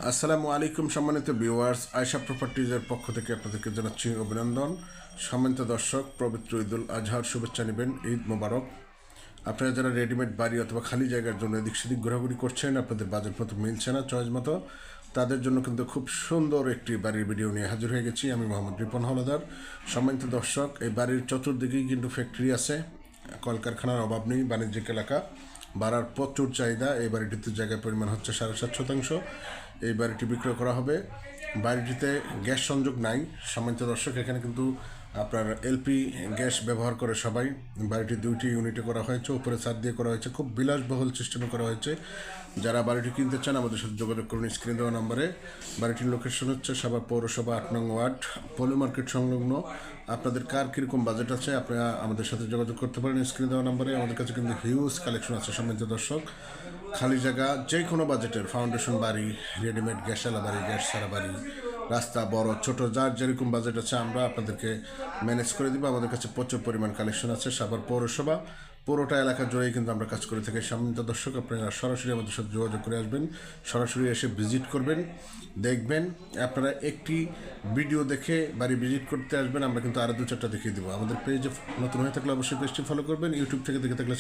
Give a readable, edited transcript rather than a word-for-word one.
আসসালামু আলাইকুম সম্মানিত ভিউয়ার্স, আয়শা প্রপার্টিজের পক্ষ থেকে আপনাদেরকে জানাচ্ছি অভিনন্দন। সম্মানিত দর্শক, পবিত্র ঈদুল আজহার শুভেচ্ছা নেবেন। ঈদ মোবারক। আপনারা যারা রেডিমেড বাড়ি অথবা খালি জায়গার জন্য এদিক সেদিক ঘোরাঘুরি করছেন, আপনাদের বাজেট মতো মিলছে না, চয়েস মতো, তাদের জন্য কিন্তু খুব সুন্দর একটি বাড়ির ভিডিও নিয়ে হাজির হয়ে গেছি। আমি মোহাম্মদ রিপন হলদার। সম্মানিত দর্শক, এই বাড়ির চতুর্দিকেই কিন্তু ফ্যাক্টরি আছে, কলকারখানার অভাব নেই, বাণিজ্যিক এলাকা, ভাড়ার প্রচুর চাহিদা। এই বাড়িটিতে জায়গার পরিমাণ হচ্ছে 7.5 শতাংশ। এই বাড়িটি বিক্রয় করা হবে। বাড়িটিতে গ্যাস সংযোগ নাই। সম্মানিত দর্শক, এখানে কিন্তু আপনার এলপি গ্যাস ব্যবহার করে সবাই। বাড়িটি 2টি ইউনিটে করা হয়েছে, উপরে ছাদ দিয়ে করা হয়েছে, খুব বিলাসবহুল সিস্টেমে করা হয়েছে। যারা বাড়িটি কিনতে চান আমাদের সাথে যোগাযোগ করুন স্ক্রিনে দেওয়া নম্বরে। বাড়িটির লোকেশন হচ্ছে সাভার পৌরসভা 8 নং ওয়ার্ড, পলি মার্কেট সংলগ্ন। আপনাদের কার কীরকম বাজেট আছে আপনারা আমাদের সাথে যোগাযোগ করতে পারেন স্ক্রিনে দেওয়া নম্বরে। আমাদের কাছে কিন্তু হিউজ কালেকশন আছে সম্মানিত দর্শক। খালি জায়গা যে কোনো বাজেটের ফাউন্ডেশন বাড়ি, রেডিমেড গ্যাসওয়ালা বাড়ি, গ্যাস ছাড়া বাড়ি, রাস্তা বড় ছোট, যার যেরকম বাজেট আছে আমরা আপনাদেরকে ম্যানেজ করে দিব। আমাদের কাছে প্রচুর পরিমাণ কালেকশন আছে। সাভার পৌরসভা পুরোটা এলাকা জুড়েই কিন্তু আমরা কাজ করে থাকি। সম্মানিত দর্শক, আপনারা সরাসরি আমাদের সাথে যোগাযোগ করে আসবেন, সরাসরি এসে ভিজিট করবেন, দেখবেন। আপনারা একটি ভিডিও দেখে বাড়ি ভিজিট করতে আসবেন, আমরা কিন্তু আরও 2-4টা দেখিয়ে দেবো। আমাদের পেজে নতুন হয়ে থাকলে অবশ্যই পেজটি ফলো করবেন। ইউটিউব থেকে দেখে থাকলে